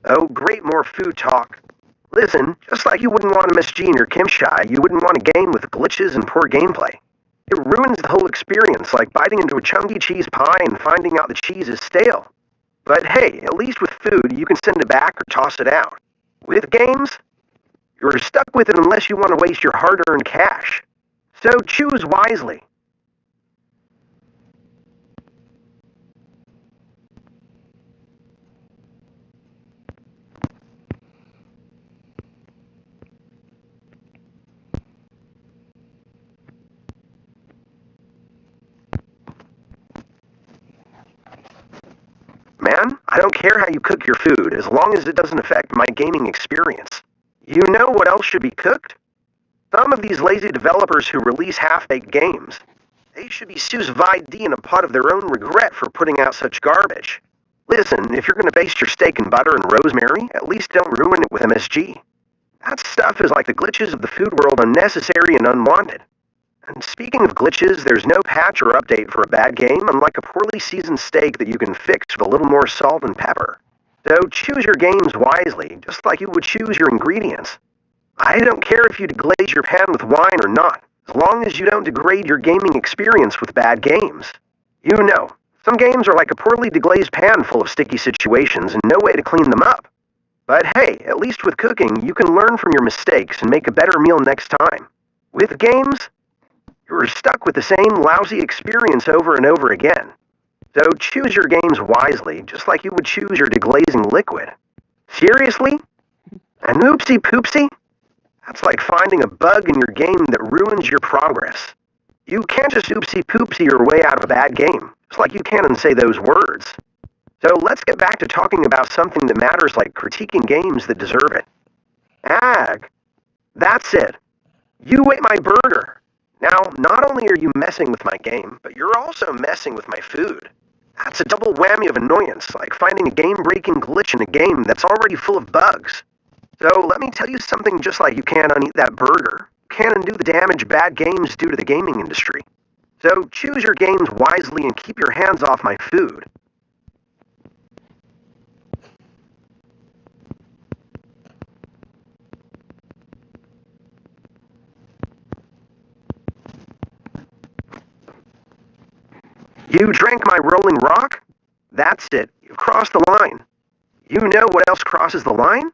Oh, great, more food talk. Listen, just like you wouldn't want MSG in your Kimchi, you wouldn't want a game with glitches and poor gameplay. It ruins the whole experience, like biting into a chunky cheese pie and finding out the cheese is stale. But hey, at least with food, you can send it back or toss it out. With games, you're stuck with it unless you want to waste your hard-earned cash. So choose wisely. Man, I don't care how you cook your food, as long as it doesn't affect my gaming experience. You know what else should be cooked? Some of these lazy developers who release half-baked games. They should be sous vide in a pot of their own regret for putting out such garbage. Listen, if you're going to baste your steak in butter and rosemary, at least don't ruin it with MSG. That stuff is like the glitches of the food world, unnecessary and unwanted. And speaking of glitches, there's no patch or update for a bad game, unlike a poorly seasoned steak that you can fix with a little more salt and pepper. So choose your games wisely, just like you would choose your ingredients. I don't care if you deglaze your pan with wine or not, as long as you don't degrade your gaming experience with bad games. You know, some games are like a poorly deglazed pan full of sticky situations and no way to clean them up. But hey, at least with cooking, you can learn from your mistakes and make a better meal next time. With games, you're stuck with the same lousy experience over and over again. So choose your games wisely, just like you would choose your deglazing liquid. Seriously? An oopsie poopsie? That's like finding a bug in your game that ruins your progress. You can't just oopsie poopsie your way out of a bad game, just like you can unsay those words. So let's get back to talking about something that matters, like critiquing games that deserve it. Ag. That's it. You ate my burger. Now, not only are you messing with my game, but you're also messing with my food. That's a double whammy of annoyance, like finding a game-breaking glitch in a game that's already full of bugs. So let me tell you something, just like you can't uneat that burger, you can't undo the damage bad games do to the gaming industry. So choose your games wisely and keep your hands off my food. You drank my rolling rock? That's it. You've crossed the line. You know what else crosses the line?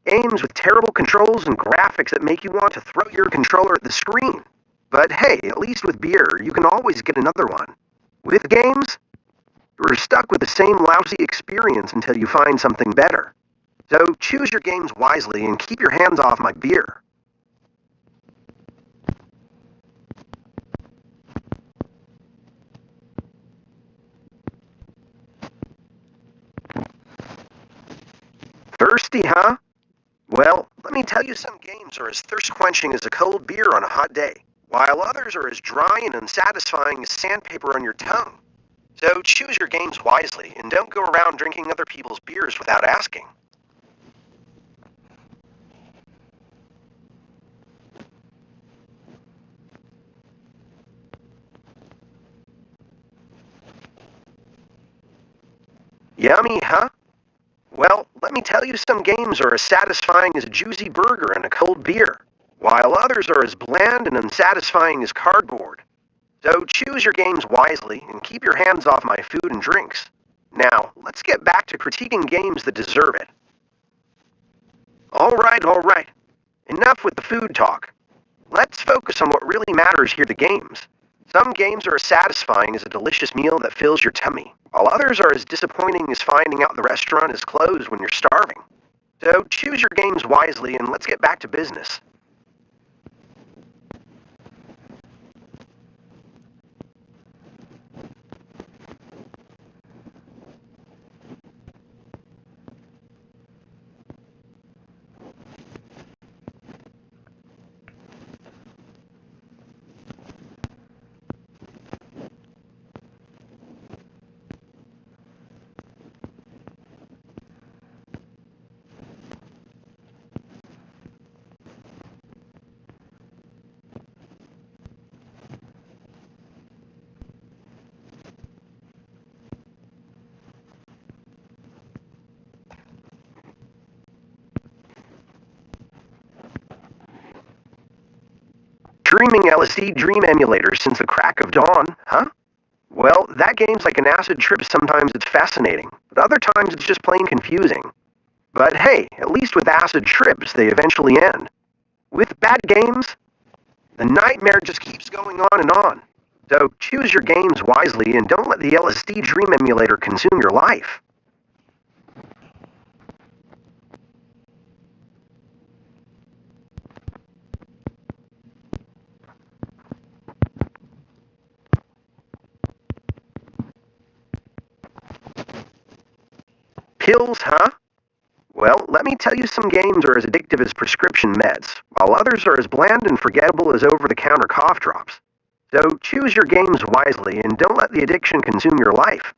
Games with terrible controls and graphics that make you want to throw your controller at the screen. But hey, at least with beer, you can always get another one. With games, you're stuck with the same lousy experience until you find something better. So choose your games wisely and keep your hands off my beer. Thirsty, huh? Well, let me tell you, some games are as thirst-quenching as a cold beer on a hot day, while others are as dry and unsatisfying as sandpaper on your tongue. So choose your games wisely and don't go around drinking other people's beers without asking. Yummy, huh? Well, let me tell you, some games are as satisfying as a juicy burger and a cold beer, while others are as bland and unsatisfying as cardboard. So choose your games wisely and keep your hands off my food and drinks. Now, let's get back to critiquing games that deserve it. All right. Enough with the food talk. Let's focus on what really matters here, the games. Some games are as satisfying as a delicious meal that fills your tummy, while others are as disappointing as finding out the restaurant is closed when you're starving. So choose your games wisely and let's get back to business. screaming LSD dream emulator since the crack of dawn, huh? Well, that game's like an acid trip. Sometimes it's fascinating, but other times it's just plain confusing. But hey, at least with acid trips, they eventually end. With bad games, the nightmare just keeps going on and on. So choose your games wisely and don't let the LSD dream emulator consume your life. Pills, huh? Well, let me tell you, some games are as addictive as prescription meds, while others are as bland and forgettable as over-the-counter cough drops. So choose your games wisely and don't let the addiction consume your life.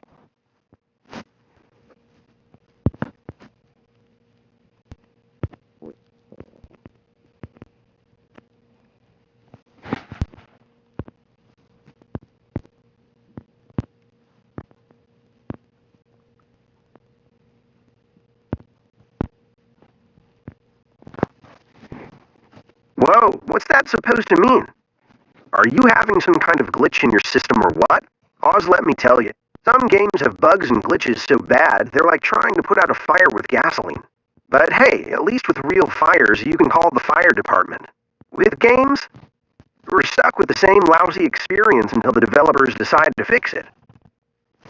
Whoa, what's that supposed to mean? Are you having some kind of glitch in your system or what? Oz, let me tell you, some games have bugs and glitches so bad they're like trying to put out a fire with gasoline. But hey, at least with real fires, you can call the fire department. With games, we're stuck with the same lousy experience until the developers decide to fix it.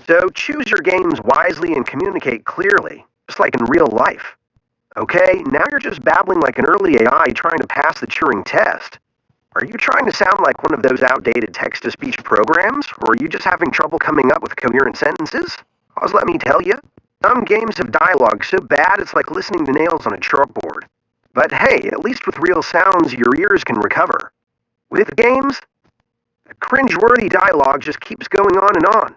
So choose your games wisely and communicate clearly, just like in real life. Okay, now you're just babbling like an early AI trying to pass the Turing test. Are you trying to sound like one of those outdated text-to-speech programs, or are you just having trouble coming up with coherent sentences? Cause let me tell you, some games have dialogue so bad it's like listening to nails on a chalkboard. But hey, at least with real sounds, your ears can recover. With games, the cringe-worthy dialogue just keeps going on and on.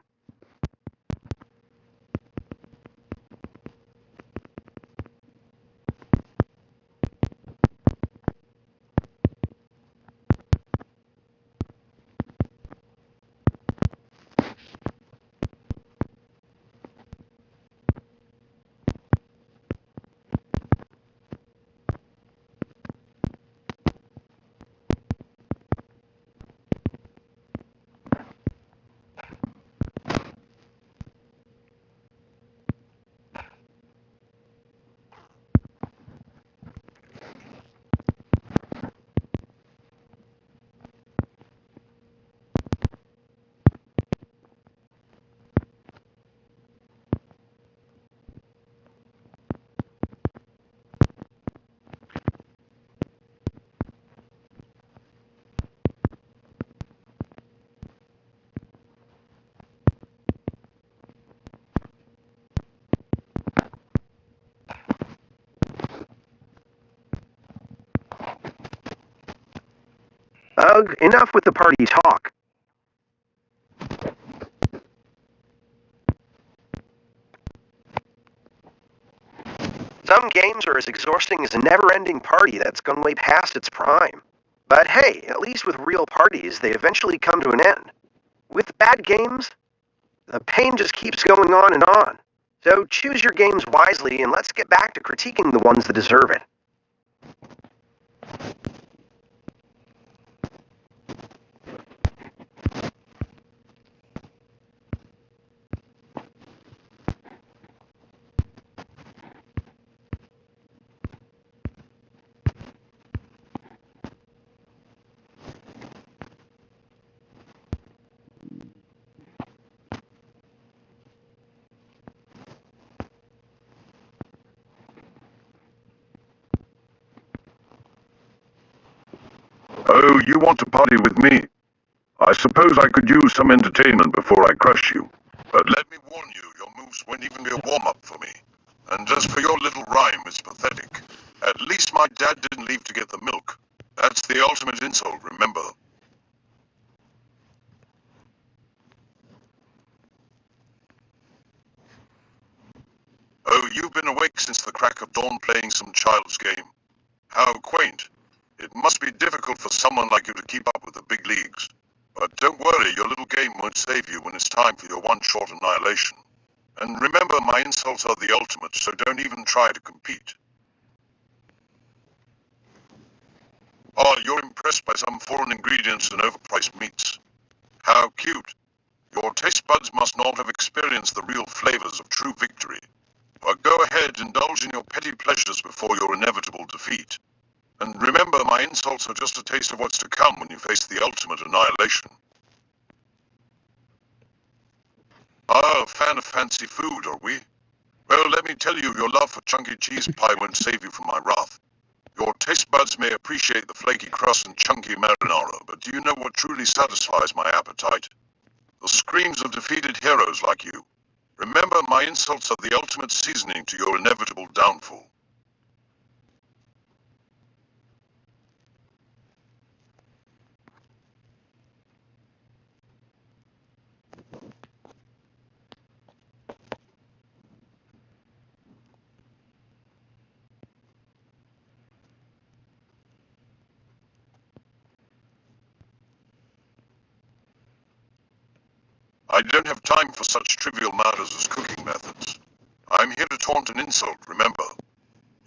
Ugh, enough with the party talk. Some games are as exhausting as a never-ending party that's gone way past its prime. But hey, at least with real parties, they eventually come to an end. With bad games, the pain just keeps going on and on. So choose your games wisely and let's get back to critiquing the ones that deserve it. Oh, you want to party with me? I suppose I could use some entertainment before I crush you. But let me warn you, your moves won't even be a warm-up for me. And just for your little rhyme, it's pathetic. At least my dad didn't leave to get the milk. That's the ultimate insult, remember? Oh, you've been awake since the crack of dawn playing some child's game. How quaint. It must be difficult for someone like you to keep up with the big leagues. But don't worry, your little game won't save you when it's time for your one-shot annihilation. And remember, my insults are the ultimate, so don't even try to compete. Oh, you're impressed by some foreign ingredients and overpriced meats. How cute. Your taste buds must not have experienced the real flavors of true victory. But go ahead, indulge in your petty pleasures before your inevitable defeat. And remember, my insults are just a taste of what's to come when you face the ultimate annihilation. Ah, a fan of fancy food, are we? Well, let me tell you, your love for chunky cheese pie won't save you from my wrath. Your taste buds may appreciate the flaky crust and chunky marinara, but do you know what truly satisfies my appetite? The screams of defeated heroes like you. Remember, my insults are the ultimate seasoning to your inevitable downfall. I don't have time for such trivial matters as cooking methods. I'm here to taunt and insult, remember.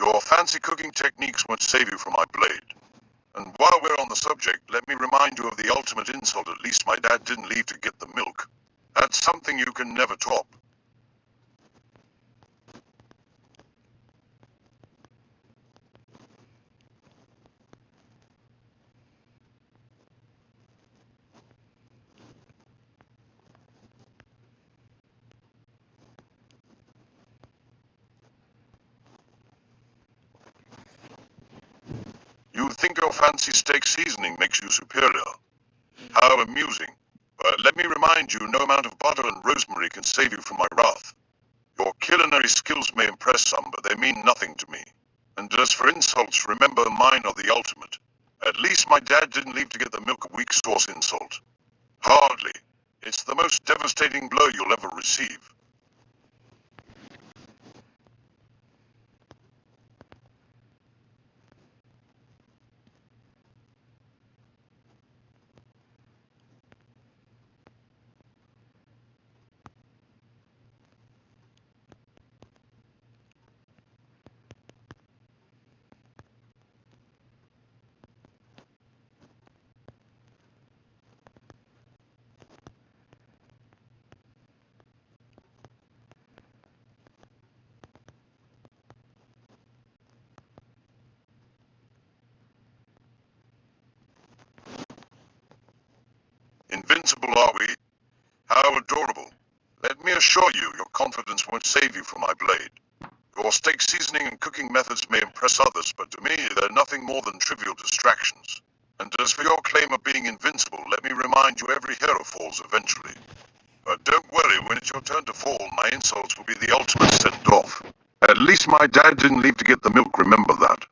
Your fancy cooking techniques won't save you from my blade. And while we're on the subject, let me remind you of the ultimate insult. At least my dad didn't leave to get the milk. That's something you can never top. You think your fancy steak seasoning makes you superior. How amusing. But let me remind you, no amount of butter and rosemary can save you from my wrath. Your culinary skills may impress some, but they mean nothing to me. And as for insults, remember mine are the ultimate. At least my dad didn't leave to get the milk, a weak sauce insult. Hardly. It's the most devastating blow you'll ever receive. Invincible are we? How adorable. Let me assure you, your confidence won't save you from my blade. Your steak seasoning and cooking methods may impress others, but to me, they're nothing more than trivial distractions. And as for your claim of being invincible, let me remind you every hero falls eventually. But don't worry, when it's your turn to fall, my insults will be the ultimate send-off. At least my dad didn't leave to get the milk, remember that.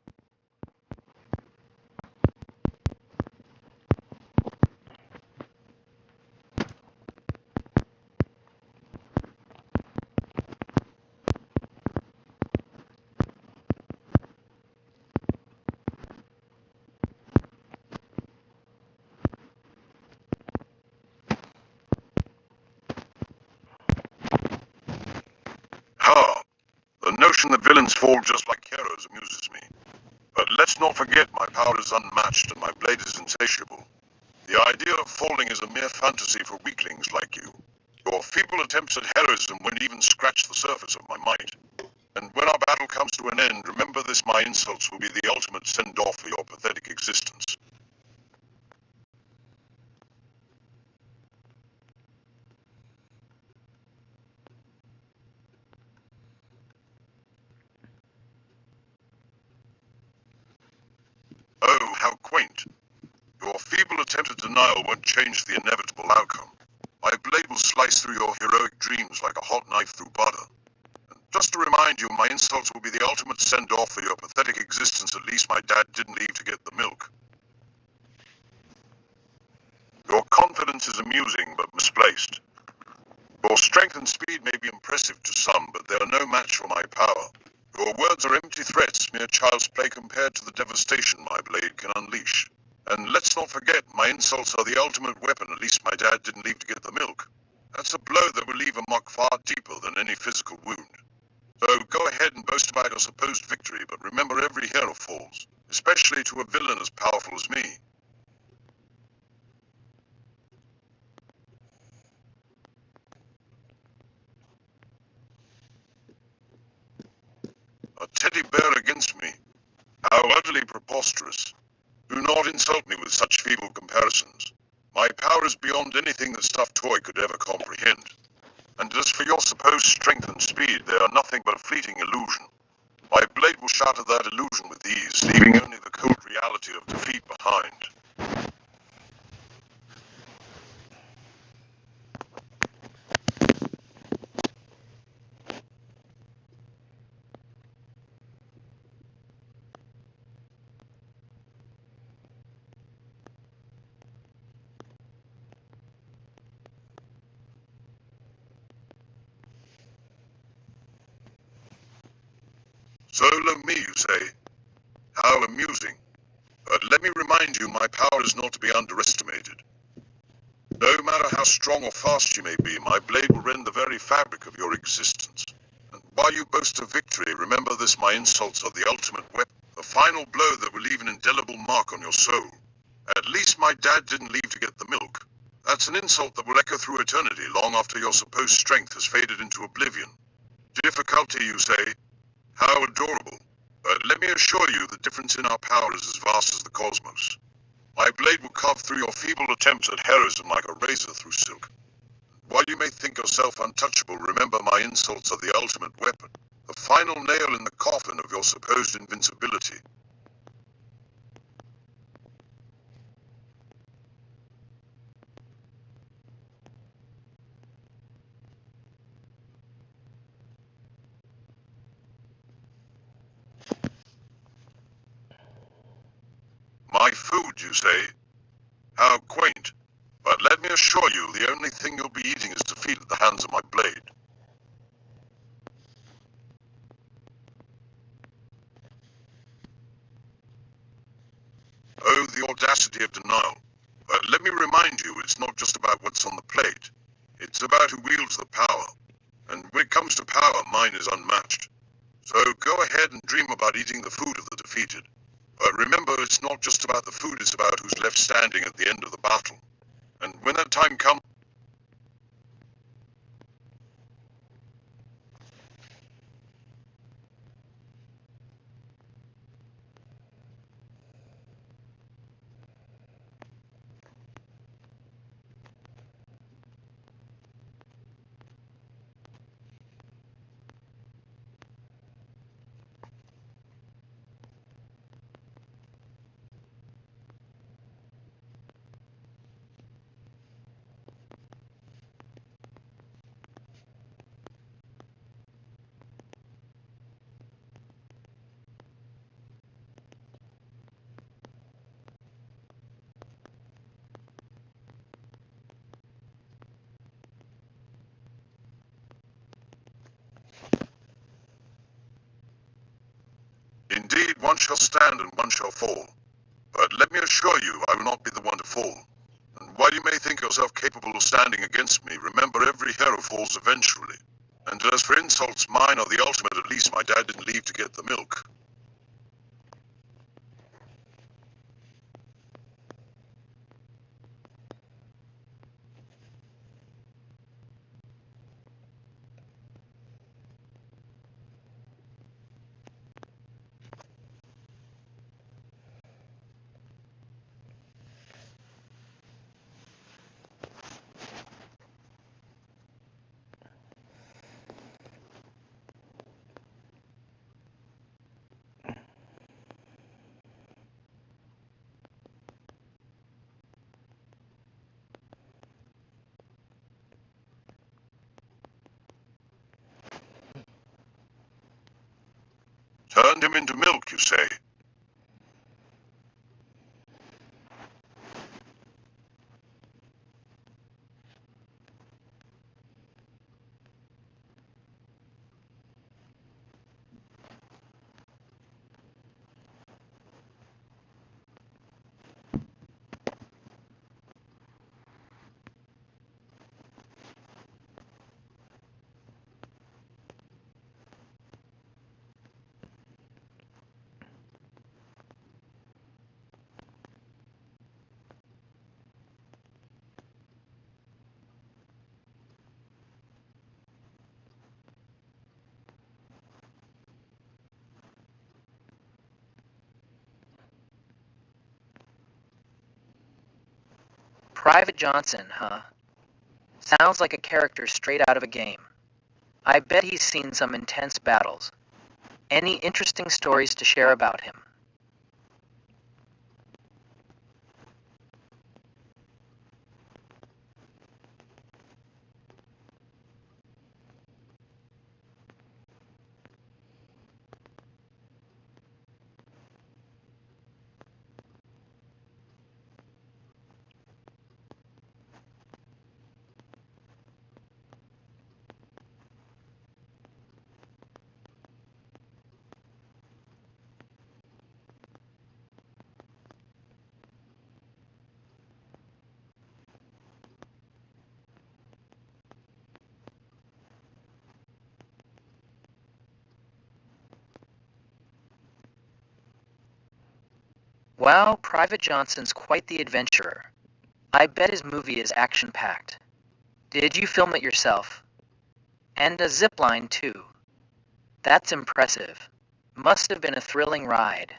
Ha! The notion that villains fall just like heroes amuses me. But let's not forget my power is unmatched and my blade is insatiable. The idea of falling is a mere fantasy for weaklings like you. Your feeble attempts at heroism won't even scratch the surface of my might. And when our battle comes to an end, remember this, my insults will be the ultimate send-off for your pathetic existence. Oh, how quaint. Your feeble attempt at denial won't change the inevitable outcome. My blade will slice through your heroic dreams like a hot knife through butter. And just to remind you, my insults will be the ultimate send-off for your pathetic existence. At least my dad didn't leave to get the milk. Your confidence is amusing but misplaced. Your strength and speed may be impressive to some, but they are no match for my power. Your words are empty threats, mere child's play compared to the devastation my blade can unleash. And let's not forget, my insults are the ultimate weapon. At least my dad didn't leave to get the milk. That's a blow that will leave a mark far deeper than any physical wound. So go ahead and boast about your supposed victory, but remember every hero falls, especially to a villain as powerful as me. A teddy bear against me? How utterly preposterous. Do not insult me with such feeble comparisons. My power is beyond anything the stuffed toy could ever comprehend. And as for your supposed strength and speed, they are nothing but a fleeting illusion. My blade will shatter that illusion with ease, leaving only the cold reality of defeat behind. Solo me, you say? How amusing. But let me remind you, my power is not to be underestimated. No matter how strong or fast you may be, my blade will rend the very fabric of your existence. And while you boast of victory, remember this, my insults are the ultimate weapon, the final blow that will leave an indelible mark on your soul. At least my dad didn't leave to get the milk. That's an insult that will echo through eternity, long after your supposed strength has faded into oblivion. Difficulty, you say? How adorable. But let me assure you, the difference in our power is as vast as the cosmos. My blade will carve through your feeble attempts at heroism like a razor through silk. While you may think yourself untouchable, remember my insults are the ultimate weapon, the final nail in the coffin of your supposed invincibility. My food, you say? How quaint. But let me assure you, the only thing you'll be eating is defeat at the hands of my blade. Oh, the audacity of denial. But let me remind you, it's not just about what's on the plate. It's about who wields the power. And when it comes to power, mine is unmatched. So go ahead and dream about eating the food of the defeated. But remember, it's not just about the food, it's about who's left standing at the end of the battle. And when that time comes, indeed, one shall stand and one shall fall. But let me assure you, I will not be the one to fall. And while you may think yourself capable of standing against me, remember every hero falls eventually. And as for insults, mine are the ultimate. At least my dad didn't leave to get the milk. Turned him into milk, you say? Private Johnson, huh? Sounds like a character straight out of a game. I bet he's seen some intense battles. Any interesting stories to share about him? Wow, Private Johnson's quite the adventurer. I bet his movie is action-packed. Did you film it yourself? And a zipline, too. That's impressive. Must have been a thrilling ride.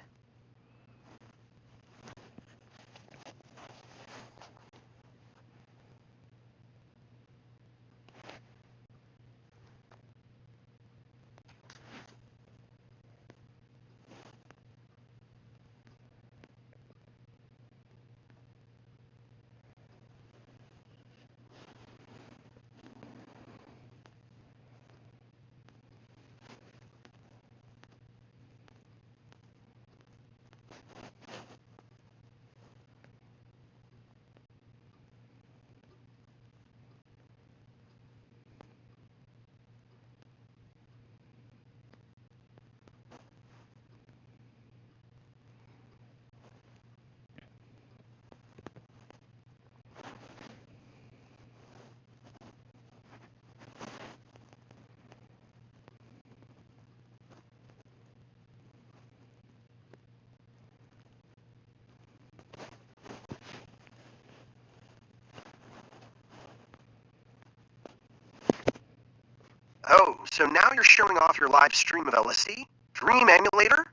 Oh, so now you're showing off your live stream of LSD? Dream Emulator?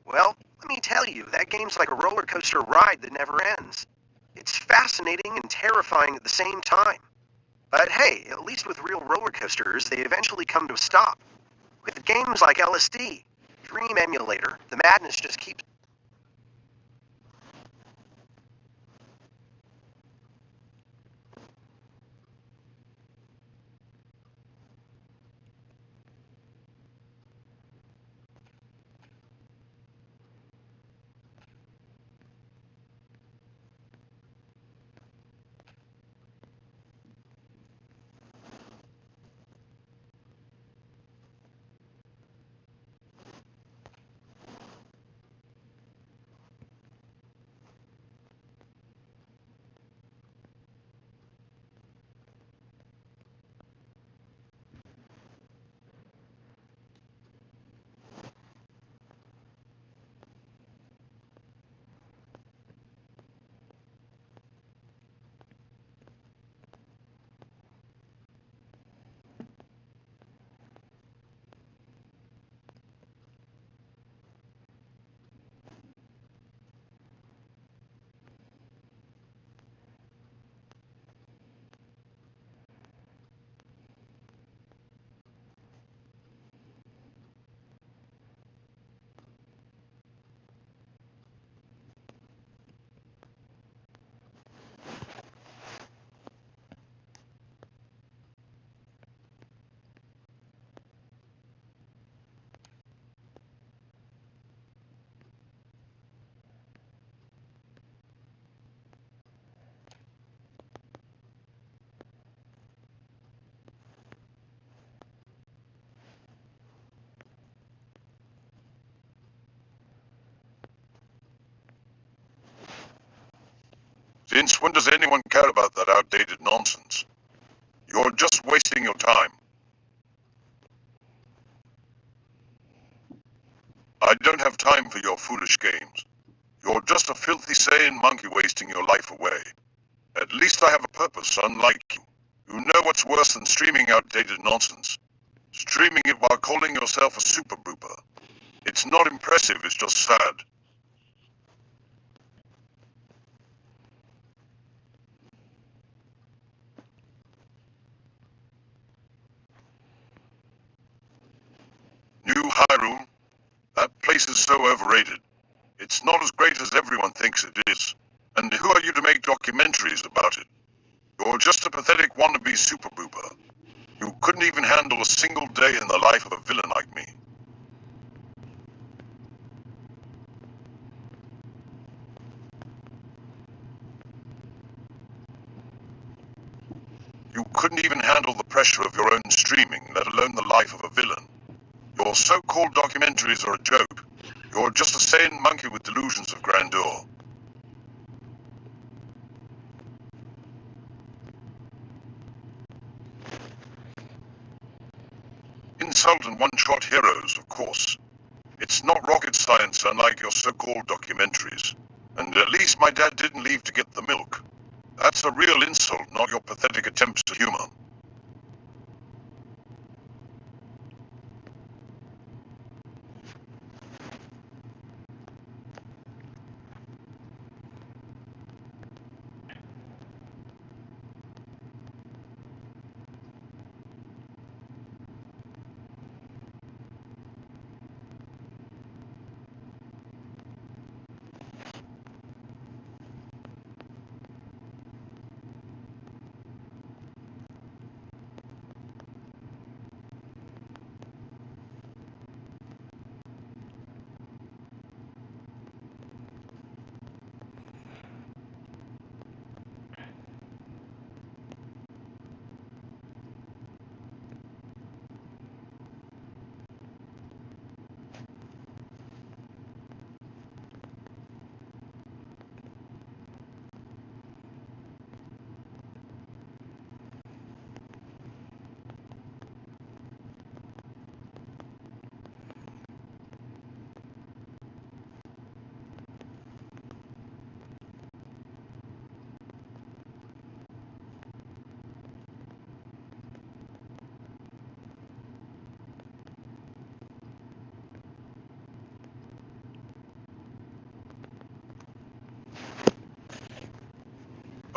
Well, let me tell you, that game's like a roller coaster ride that never ends. It's fascinating and terrifying at the same time. But hey, at least with real roller coasters, they eventually come to a stop. With games like LSD, Dream Emulator, the madness just keeps. Since when does anyone care about that outdated nonsense? You're just wasting your time. I don't have time for your foolish games. You're just a filthy sane monkey wasting your life away. At least I have a purpose, unlike you. You know what's worse than streaming outdated nonsense? Streaming it while calling yourself a super booper. It's not impressive, it's just sad. Hyrule. That place is so overrated. It's not as great as everyone thinks it is. And who are you to make documentaries about it? You're just a pathetic wannabe super booper. You couldn't even handle a single day in the life of a villain like me. You couldn't even handle the pressure of your own streaming, let alone the life of a villain. Your so-called documentaries are a joke. You're just a sane monkey with delusions of grandeur. Insult and one-shot heroes, of course. It's not rocket science, unlike your so-called documentaries. And at least my dad didn't leave to get the milk. That's a real insult, not your pathetic attempts at humor.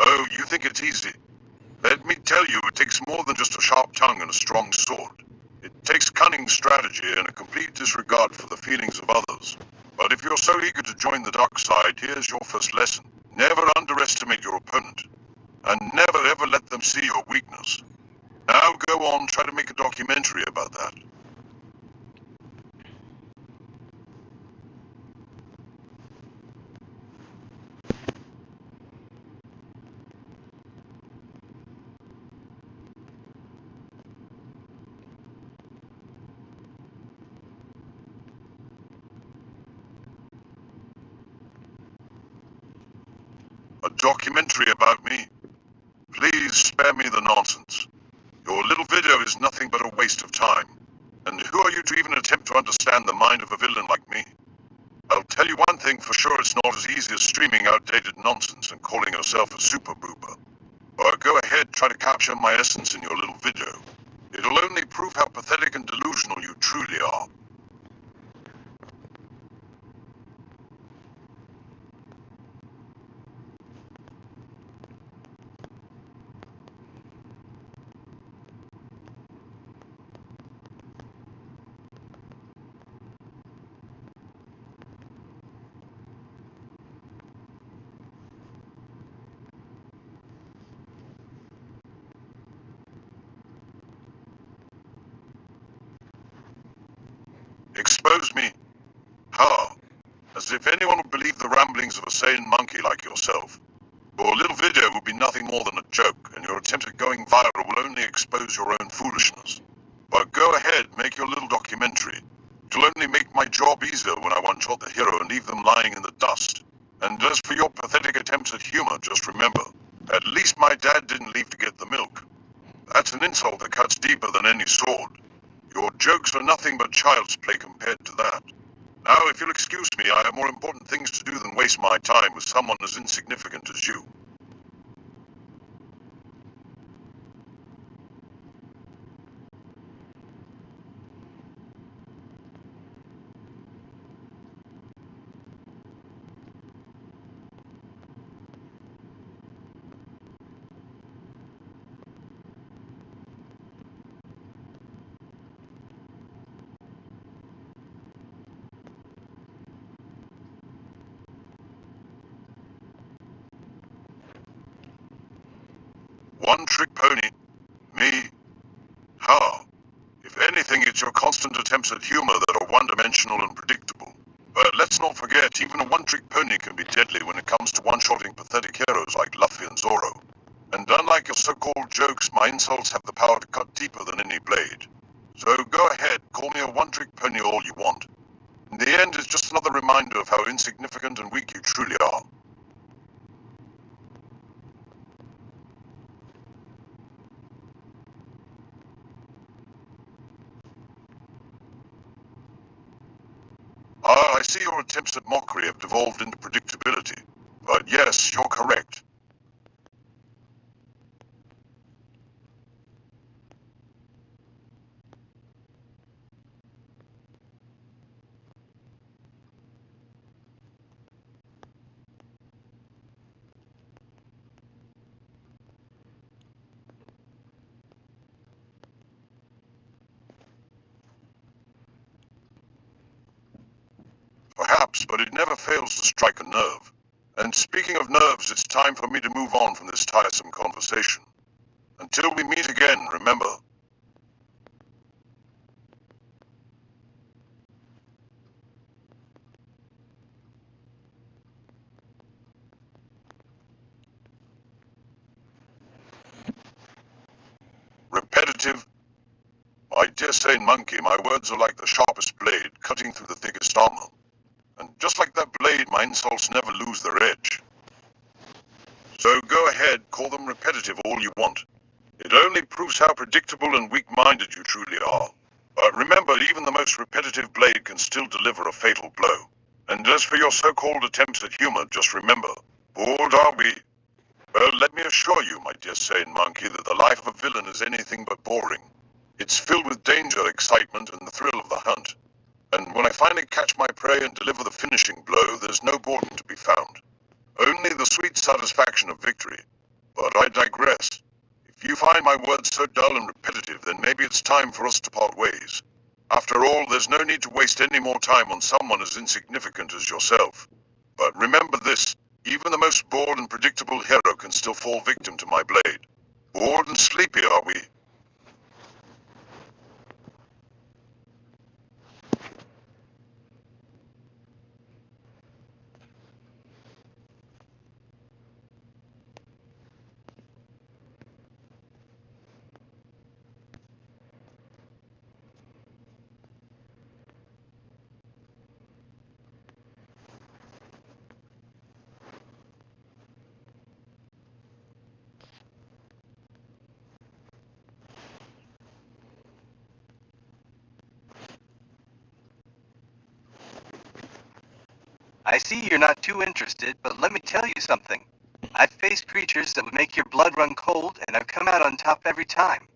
Oh, you think it's easy? Let me tell you, it takes more than just a sharp tongue and a strong sword. It takes cunning strategy and a complete disregard for the feelings of others. But if you're so eager to join the dark side, here's your first lesson. Never underestimate your opponent, and never ever let them see your weakness. Now go on, try to make a documentary about that. A documentary about me? Please spare me the nonsense. Your little video is nothing but a waste of time. And who are you to even attempt to understand the mind of a villain like me? I'll tell you one thing for sure, it's not as easy as streaming outdated nonsense and calling yourself a super booper. Or go ahead, try to capture my essence in your little video. It'll only prove how pathetic and delusional you truly are. Expose me? How? As if anyone would believe the ramblings of a sane monkey like yourself. Your little video will be nothing more than a joke, and your attempt at going viral will only expose your own foolishness. But go ahead, make your little documentary. It'll only make my job easier when I one-shot the hero and leave them lying in the dust. And as for your pathetic attempts at humor, just remember, at least my dad didn't leave to get the milk. That's an insult that cuts deeper than any sword. Your jokes are nothing but child's play compared to that. Now, if you'll excuse me, I have more important things to do than waste my time with someone as insignificant as you. one-trick pony? Me? How? If anything, it's your constant attempts at humor that are one-dimensional and predictable. But let's not forget, even a one-trick pony can be deadly when it comes to one-shotting pathetic heroes like Luffy and Zoro. And unlike your so-called jokes, my insults have the power to cut deeper than any blade. So go ahead, call me a one-trick pony all you want. In the end, it's just another reminder of how insignificant and weak you truly are. I see your attempts at mockery have devolved into predictability. But yes, you're correct. Perhaps, but it never fails to strike a nerve. And speaking of nerves, it's time for me to move on from this tiresome conversation. Until we meet again, remember, repetitive. My dear sane monkey, my words are like the sharpest blade, cutting through the thickest armor. And just like that blade, my insults never lose their edge. So go ahead, call them repetitive all you want. It only proves how predictable and weak-minded you truly are. But remember, even the most repetitive blade can still deliver a fatal blow. And as for your so-called attempts at humor, just remember, bored are we? Well, let me assure you, my dear sane monkey, that the life of a villain is anything but boring. It's filled with danger, excitement, and the thrill of the hunt. And when I finally catch my prey and deliver the finishing blow, there's no boredom to be found. Only the sweet satisfaction of victory. But I digress. If you find my words so dull and repetitive, then maybe it's time for us to part ways. After all, there's no need to waste any more time on someone as insignificant as yourself. But remember this, even the most bored and predictable hero can still fall victim to my blade. Bored and sleepy, are we? I see you're not too interested, but let me tell you something. I've faced creatures that would make your blood run cold, and I've come out on top every time.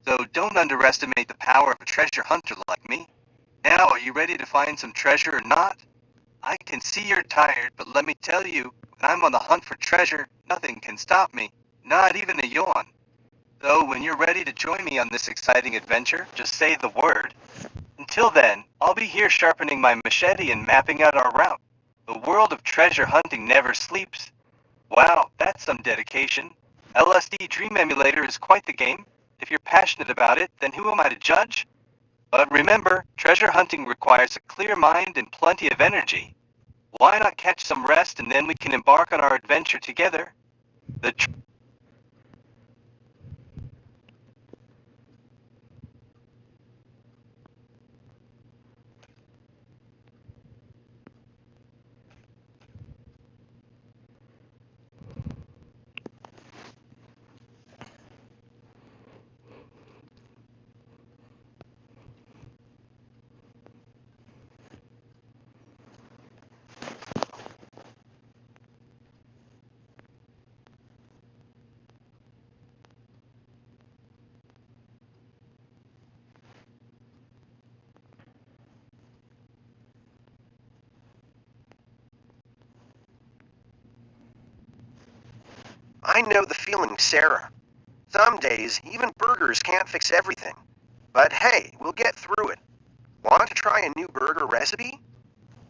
So don't underestimate the power of a treasure hunter like me. Now, are you ready to find some treasure or not? I can see you're tired, but let me tell you, when I'm on the hunt for treasure, nothing can stop me, not even a yawn. So when you're ready to join me on this exciting adventure, just say the word. Until then, I'll be here sharpening my machete and mapping out our route. The world of treasure hunting never sleeps. Wow, that's some dedication. LSD Dream Emulator is quite the game. If you're passionate about it, then who am I to judge? But remember, treasure hunting requires a clear mind and plenty of energy. Why not catch some rest and then we can embark on our adventure together? The I know the feeling, Sarah. Some days, even burgers can't fix everything. But hey, we'll get through it. Want to try a new burger recipe?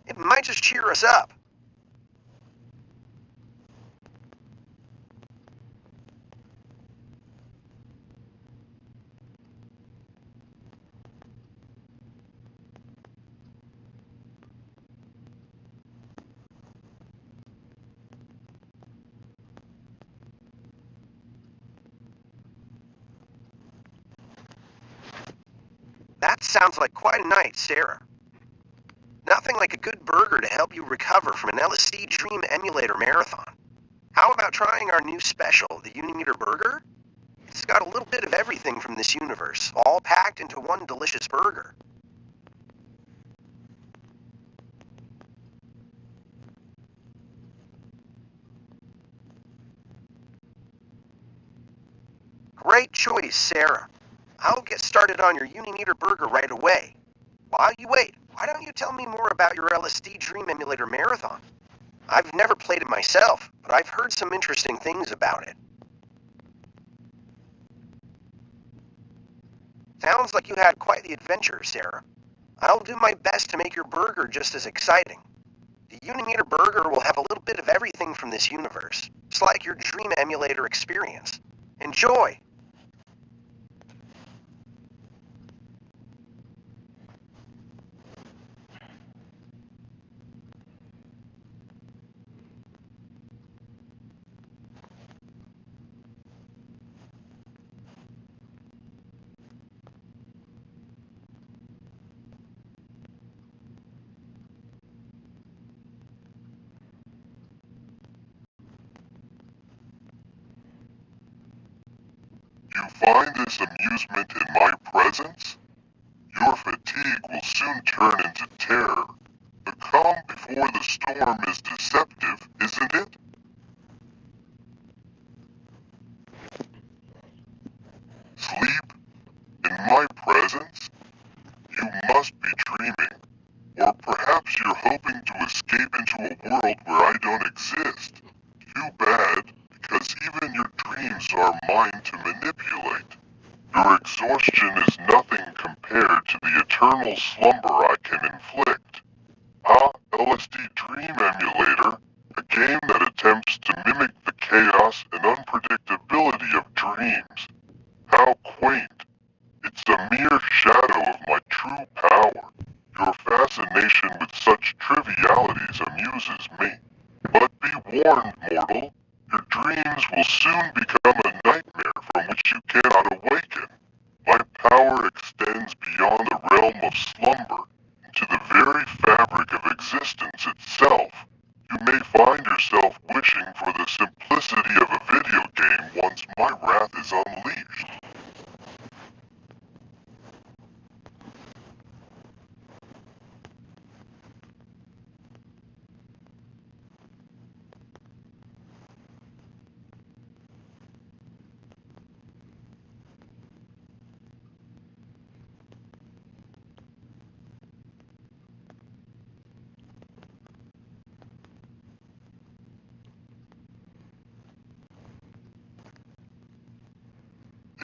It might just cheer us up. That sounds like quite a night, Sarah. Nothing like a good burger to help you recover from an LSD Dream Emulator marathon. How about trying our new special, the Unimeter Burger? It's got a little bit of everything from this universe, all packed into one delicious burger. Great choice, Sarah. I'll get started on your Unimeter Burger right away. While you wait, why don't you tell me more about your LSD Dream Emulator marathon? I've never played it myself, but I've heard some interesting things about it. Sounds like you had quite the adventure, Sarah. I'll do my best to make your burger just as exciting. The Unimeter Burger will have a little bit of everything from this universe, just like your Dream Emulator experience. Enjoy! You find this amusement in my presence? Your fatigue will soon turn into terror. The calm before the storm is deceptive, isn't it? Sleep? In my presence? You must be dreaming. Or perhaps you're hoping to escape into a world where I don't exist. Too bad, because even your dreams are mine to manipulate. Your exhaustion is nothing compared to the eternal slumber I can inflict. Ah, LSD Dream Emulator, a game that attempts to mimic the chaos and unpredictability of dreams. How quaint. It's a mere shadow of my true power. Your fascination with such trivialities amuses me. But be warned, mortal, your dreams will soon become a nightmare from which you cannot awaken. My power extends beyond the realm of slumber into the very fabric of existence itself. You may find yourself wishing for the simplicity of a video game once my wrath is unleashed.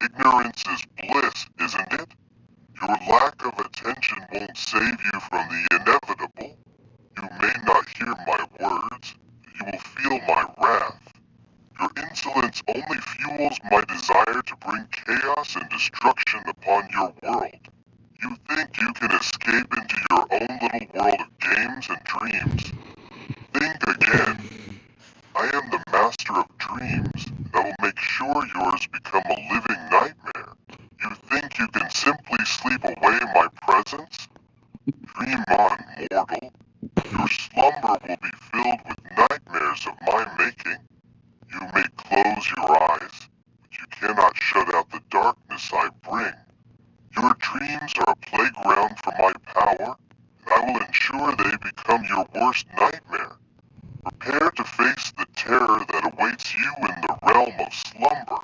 Ignorance is bliss, isn't it? Your lack of attention won't save you from the inevitable. You may not hear my words, but you will feel my wrath. Your insolence only fuels my desire to bring chaos and destruction upon your world. You think you can escape into your own little world of games and dreams? Think again. I am the master of dreams, and I will make sure yours become a living nightmare. You think you can simply sleep away my presence? Dream on, mortal. Your slumber will be filled with nightmares of my making. You may close your eyes, but you cannot shut out the darkness I bring. Your dreams are a playground for my power, and I will ensure they become your worst nightmare. Prepare to face the terror that awaits you in the realm of slumber.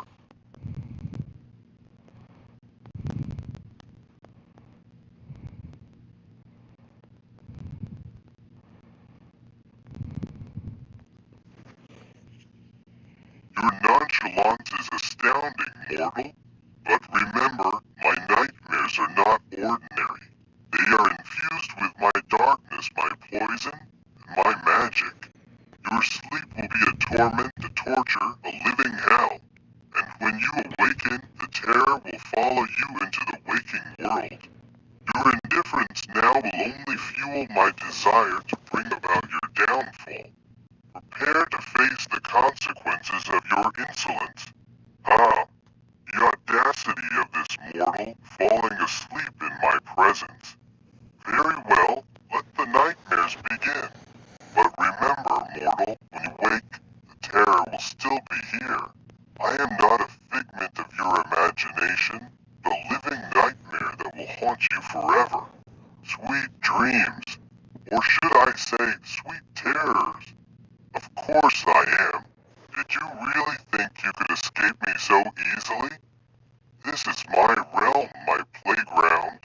Your nonchalance is astounding, mortal. But remember, my nightmares are not ordinary. They are infused with my darkness, my poison, and my magic. Your sleep will be a torment, a torture, a living hell. And when you awaken, the terror will follow you into the waking world. Your indifference now will only fuel my desire to bring about your downfall. Prepare to face the consequences of your insolence. Ah, the audacity of this mortal falling asleep in my presence. Very well, let the nightmares begin. But remember, mortal, when you wake, the terror will still be here. I am not a figment of your imagination, but a living nightmare that will haunt you forever. Sweet dreams, or should I say, sweet terrors. Of course I am. Did you really think you could escape me so easily? This is my realm, my playground.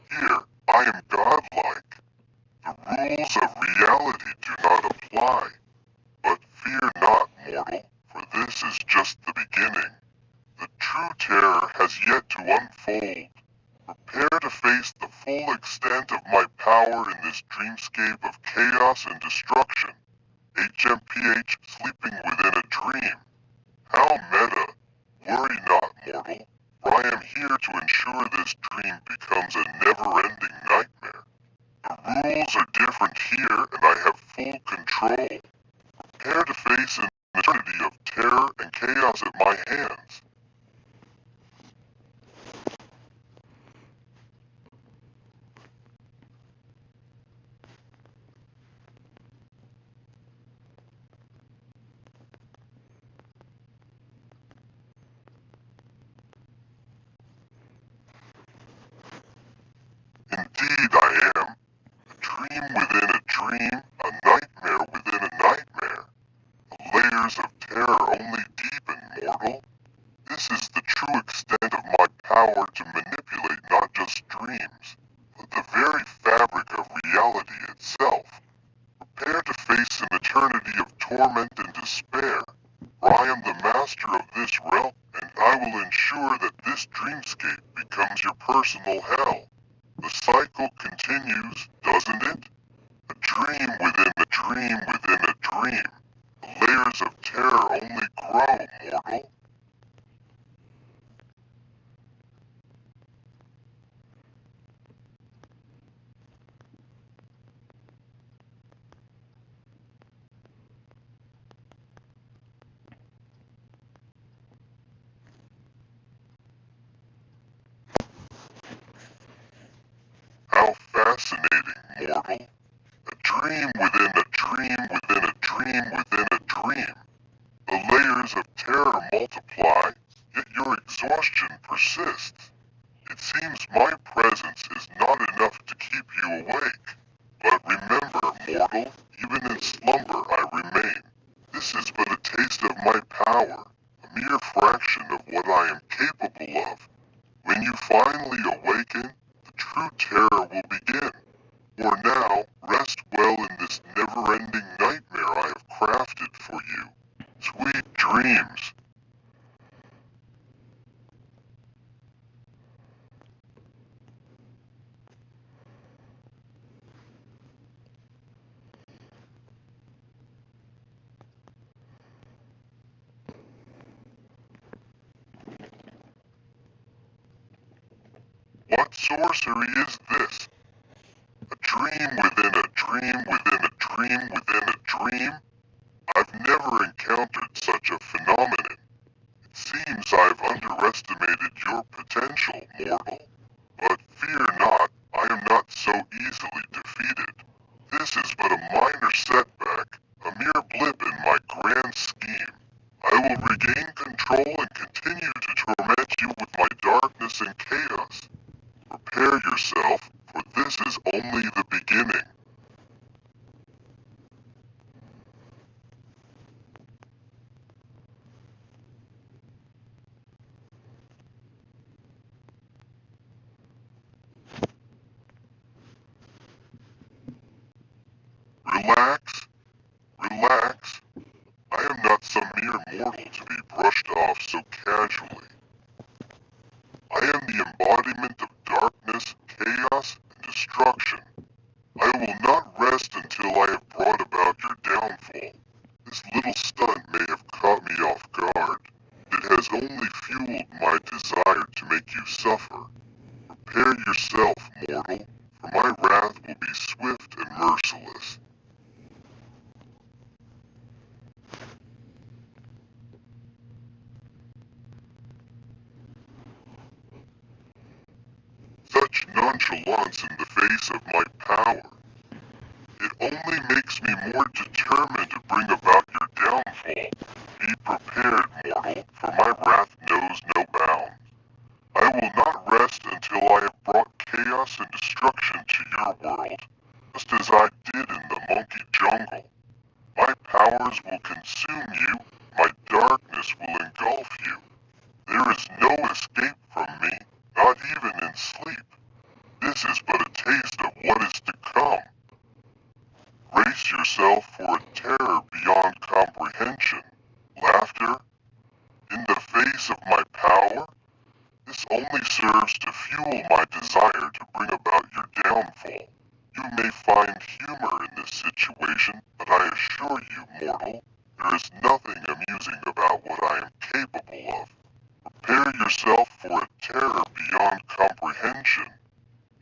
Here, I am godlike. The rules of reality do not apply. But fear not, mortal, for this is just the beginning. The true terror has yet to unfold. Prepare to face the full extent of my power in this dreamscape of chaos and destruction. HMPH sleeping within a dream. How meta. Worry not, mortal, for I am here to ensure this dream becomes a never-ending nightmare. The rules are different here, and I have full control. Prepare to face an eternity of terror and chaos at my hands. Indeed I am. A dream within a dream, a nightmare within a nightmare. The layers of terror only deepen, mortal. This is the true extent of my power to manipulate not just dreams, but the very fabric of reality itself. Prepare to face an eternity of torment and despair, for I am the master of this realm, and I will ensure that this dreamscape becomes your personal hell. The cycle continues, doesn't it? A dream within a dream within a dream. The layers of terror only grow, mortal. How fascinating, mortal. A dream within a dream within a dream within a dream. The layers of terror multiply, yet your exhaustion persists. It seems my presence is not enough to keep you awake. But remember, mortal, even in slumber I remain. This is but a taste of my power, a mere fraction of what I am capable of. When you finally awaken, the true terror will begin. For now, rest well in this never-ending nightmare I have crafted for you. Sweet dreams. What sorcery is this? A dream within a dream within a dream within a dream? I've never encountered such a phenomenon. It seems I've underestimated your potential, mortal. But fear not, I am not so easily defeated. This is but a minor setback, a mere blip in my grand scheme. I will regain control and continue to torment you with my darkness and chaos. Prepare yourself, for this is only the beginning. Relax, relax. I am not some mere mortal to be brushed off so casually. I am the embodiment of darkness, chaos, and destruction. I will not rest until I have brought about your downfall. This little stunt may have caught me off guard. It has only fueled my desire to make you suffer. Prepare yourself, mortal, for my wrath will be swift and merciless. Such nonchalance wants in the face of my power. It only makes me more determined to bring about your downfall. Be prepared, mortal, for my wrath knows no bounds. I will not rest until I have brought chaos and destruction to your world, just as I did in the monkey jungle. My powers will consume you, my darkness will engulf you. There is no escape from me, not even in sleep. This is but a taste of what is to come. Brace yourself for a terror beyond comprehension. Laughter, in the face of my power? This only serves to fuel my desire to bring about your downfall. You may find humor in this situation, but I assure you, mortal, there is nothing amusing about what I am capable of. Prepare yourself for a terror beyond comprehension.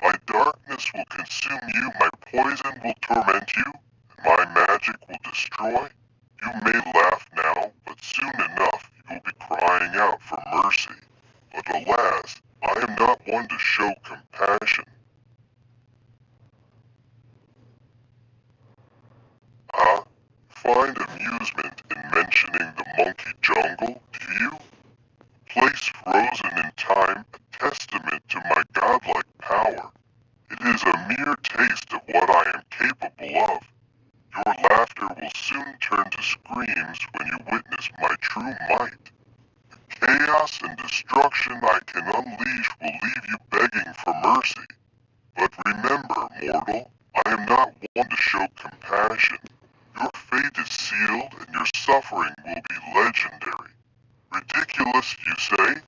My darkness will consume you, my poison will torment you, and my magic will destroy. You may laugh now, but soon enough you will be crying out for mercy. But alas, I am not one to show compassion. Ah, find amusement in mentioning the monkey jungle, do you? A place frozen in time, a testament to my godlike power. It is a mere taste of what I am capable of. Your laughter will soon turn to screams when you witness my true might. The chaos and destruction I can unleash will leave you begging for mercy. But remember, mortal, I am not one to show compassion. Your fate is sealed and your suffering will be legendary. Ridiculous, you say?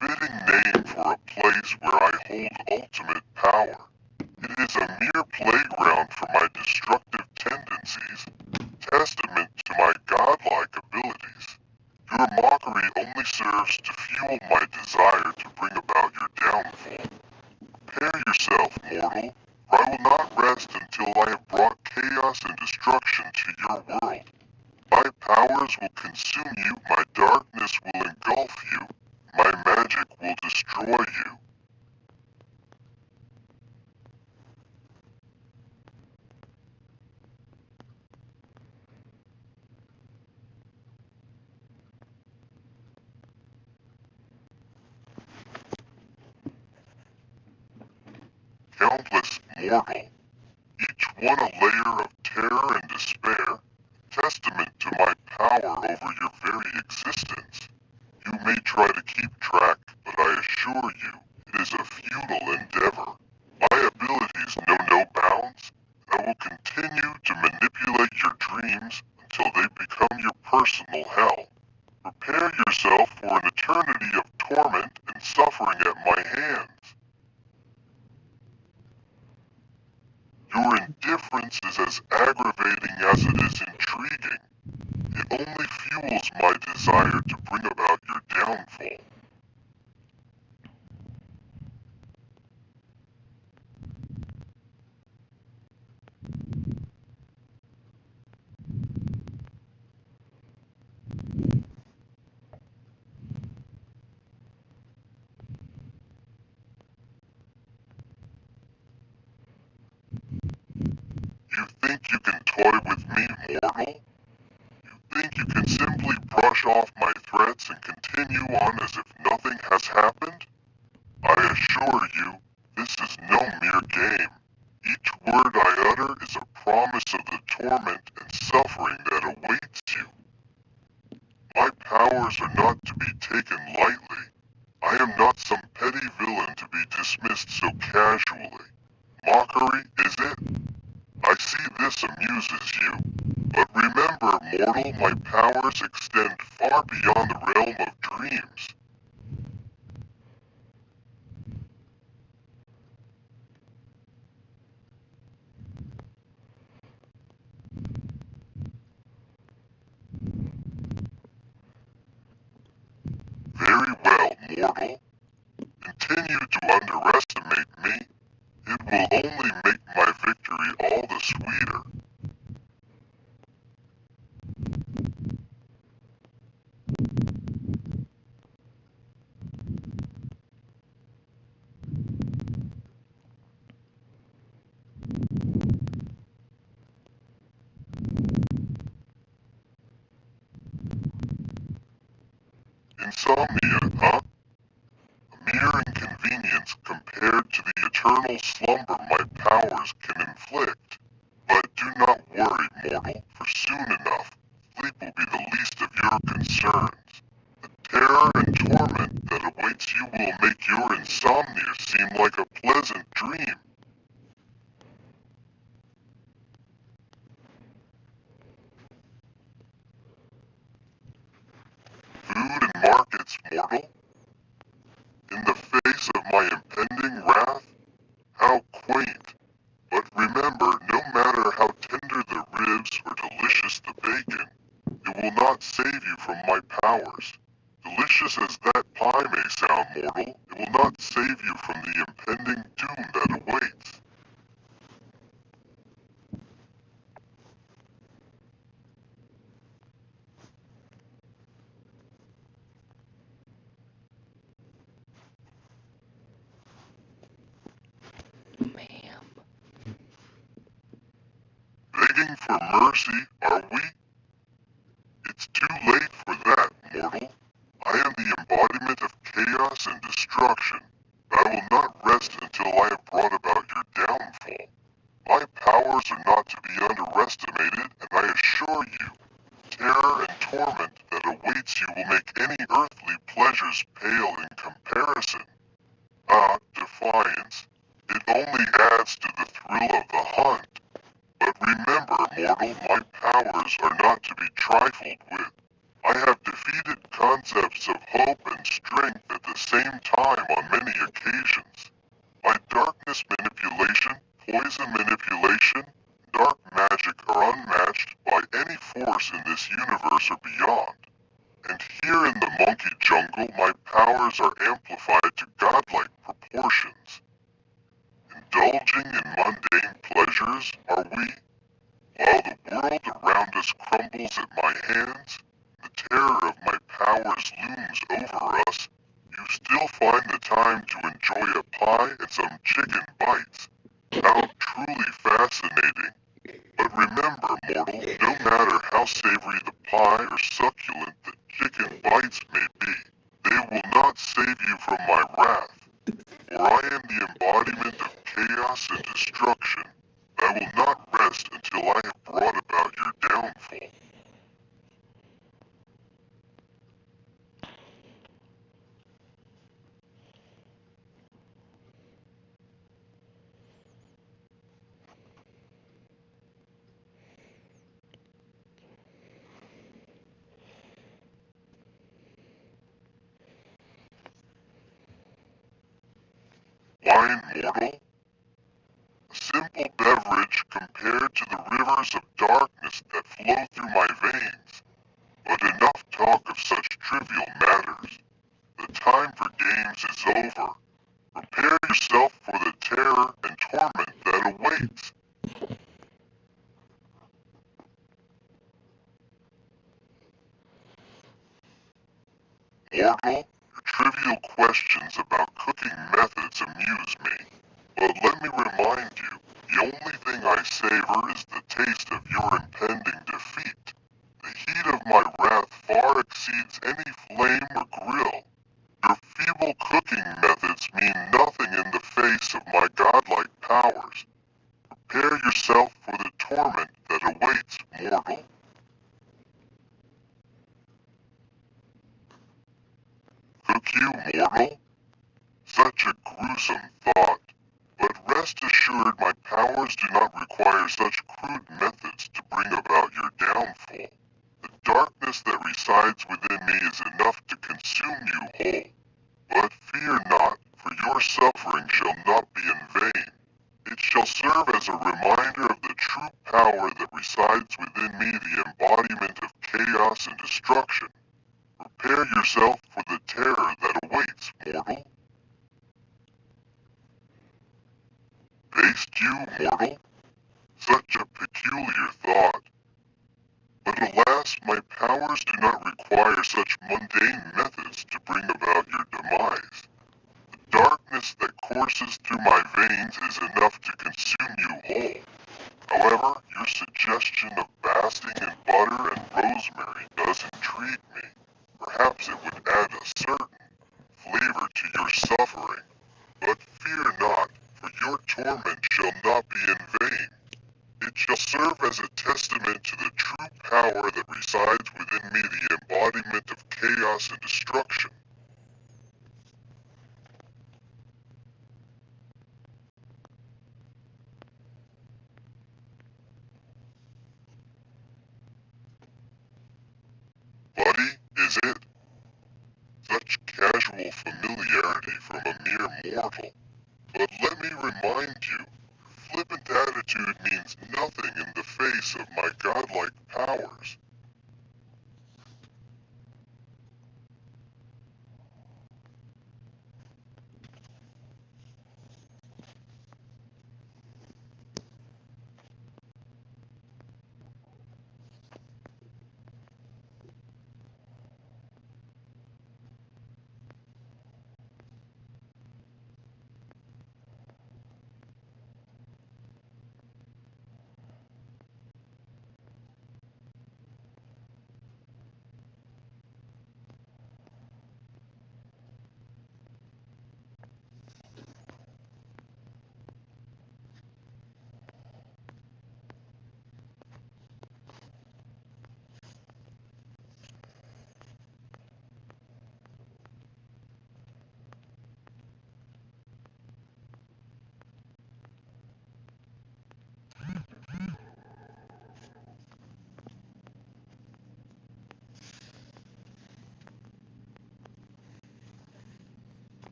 Fitting name for a place where I hold ultimate power. It is a mere playground for my destructive tendencies, testament to my godlike abilities. Your mockery only serves to fuel my desire to bring about your downfall. Prepare yourself, mortal, for I will not rest until I have brought chaos and destruction to your world. My powers will consume you, my darkness will engulf you, my magic will destroy you. Countless mortal, each one a layer of terror and despair, testament to my power over your very existence. You may try to keep track, but I assure you, it is a futile endeavor. My abilities know no bounds, and I will continue to manipulate your dreams until they become your personal hell. Prepare yourself for an eternity of torment and suffering at my hands. Your indifference is as aggravating as it is intriguing. It only fuels my desire to bring about your downfall. You think you can toy with me, mortal? You think you can simply brush off my threats and continue on as if nothing has happened? I assure you, this is no mere game. Each word I utter is a promise of the torment and suffering that awaits you. My powers are not to be taken lightly. I am not some petty villain to be dismissed so casually. Mockery, is it? I see this amuses you. But remember, mortal, my powers extend far beyond the realm of dreams. Very well, mortal. Continue to underestimate me. It will only make my victory all the sweeter. insomnia, huh? A mere inconvenience compared to the eternal slumber my powers can inflict. But do not worry, mortal, for soon enough, sleep will be the least of your concerns. The terror and torment that awaits you will make your insomnia seem like a pleasant dream. Food and markets, mortal? In the face of my impending wrath? How quaint! But remember, no matter how tender the ribs or delicious the bacon, it will not save you from my powers. Delicious as that pie may sound, mortal, it will not save you from the impending doom that awaits. Ma'am. Begging for mercy, are we? It's too late for that, mortal. I am the embodiment of chaos and destruction. I will not rest until I have brought about your downfall. My powers are not to be underestimated, and I assure you, terror and torment that awaits you will make any earthly pleasures pale in comparison. Ah, defiance. It only adds to the thrill of the hunt. But remember, mortal, my powers are not to be trifled with. I have defeated concepts of hope and strength at the same time on many occasions. My darkness manipulation, poison manipulation, dark magic are unmatched by any force in this universe or beyond. And here in the monkey jungle, my powers are amplified to godlike proportions. Indulging in mundane pleasures, are we? While the world around us crumbles at my hands, the terror of my powers looms over us, you still find the time to enjoy a pie and some chicken bites. How truly fascinating. But remember, mortal, no matter how savory the pie or succulent the chicken bites may be, they will not save you from my wrath. For I am the embodiment of chaos and destruction. I will not rest until I have brought about your downfall. Wine, mortal? A simple beverage compared to the rivers of darkness that flow through my veins. But enough talk of such trivial matters. The time for games is over. Prepare yourself for the terror and torment that awaits. Mortal, your trivial questions about cooking methods amuse me. But let me remind you, the only thing I savor is the taste of your impending defeat. The heat of my wrath far exceeds any flame or grill. Your feeble cooking methods mean nothing in the face of my godlike powers. Prepare yourself for the torment that awaits, mortal. Cook you, mortal? Such a gruesome thought. But rest assured my powers do not require such crude methods to bring about your downfall. The darkness that resides within me is enough to consume you whole. But fear not, for your suffering shall not be in vain. It shall serve as a reminder of the true power that resides within me, the embodiment of chaos and destruction. Prepare yourself for the terror that awaits, mortal. Baste you, mortal? Such a peculiar thought. But alas, my powers do not require such mundane methods to bring about your demise. The darkness that courses through my veins is enough to consume you whole. However, your suggestion of basting in butter and rosemary does intrigue me. Perhaps it would add a shall serve as a testament to the true power that resides within me, the embodiment of chaos and destruction. Buddy, is it? Such casual familiarity from a mere mortal. But let me remind you, flippant attitude means nothing in the face of my godlike powers.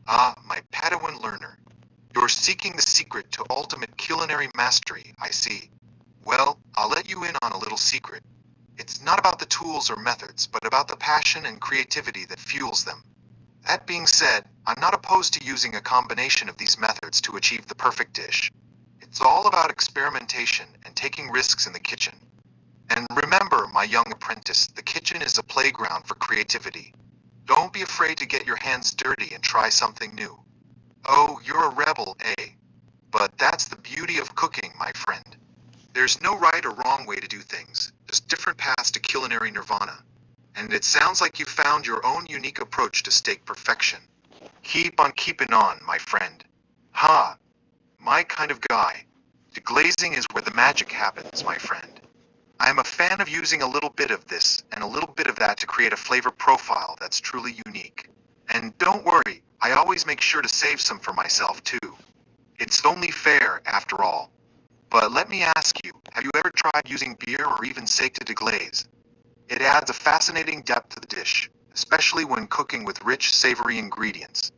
Ah, my Padawan learner. You're seeking the secret to ultimate culinary mastery, I see. Well, I'll let you in on a little secret. It's not about the tools or methods, but about the passion and creativity that fuels them. That being said, I'm not opposed to using a combination of these methods to achieve the perfect dish. It's all about experimentation and taking risks in the kitchen. And remember, my young apprentice, the kitchen is a playground for creativity. Don't be afraid to get your hands dirty and try something new. Oh, you're a rebel, eh? But that's the beauty of cooking, my friend. There's no right or wrong way to do things, just different paths to culinary nirvana. And it sounds like you found your own unique approach to steak perfection. Keep on keeping on, my friend. Ha! My kind of guy. Deglazing is where the magic happens, my friend. I'm a fan of using a little bit of this and a little bit of that to create a flavor profile that's truly unique. And don't worry, I always make sure to save some for myself too. It's only fair, after all. But let me ask you, have you ever tried using beer or even steak to deglaze? It adds a fascinating depth to the dish, especially when cooking with rich, savory ingredients.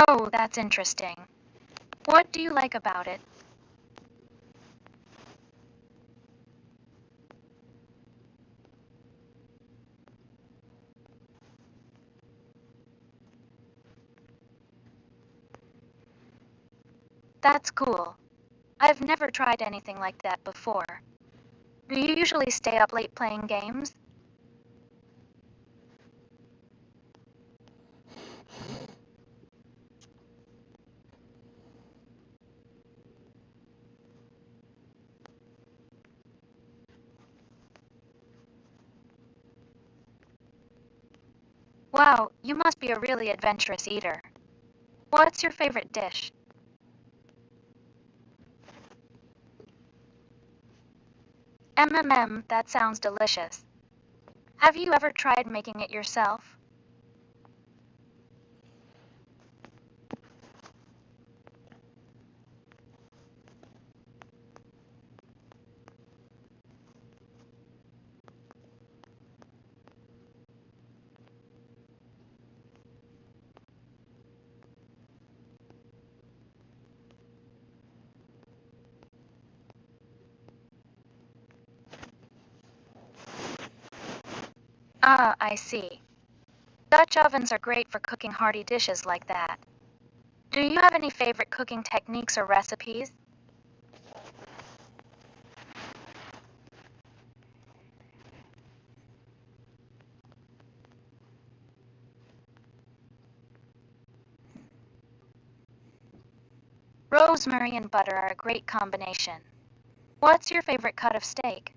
Oh, that's interesting. What do you like about it? That's cool. I've never tried anything like that before. Do you usually stay up late playing games? Wow, you must be a really adventurous eater. What's your favorite dish? That sounds delicious. Have you ever tried making it yourself? Ah, I see. Dutch ovens are great for cooking hearty dishes like that. Do you have any favorite cooking techniques or recipes? Rosemary and butter are a great combination. What's your favorite cut of steak?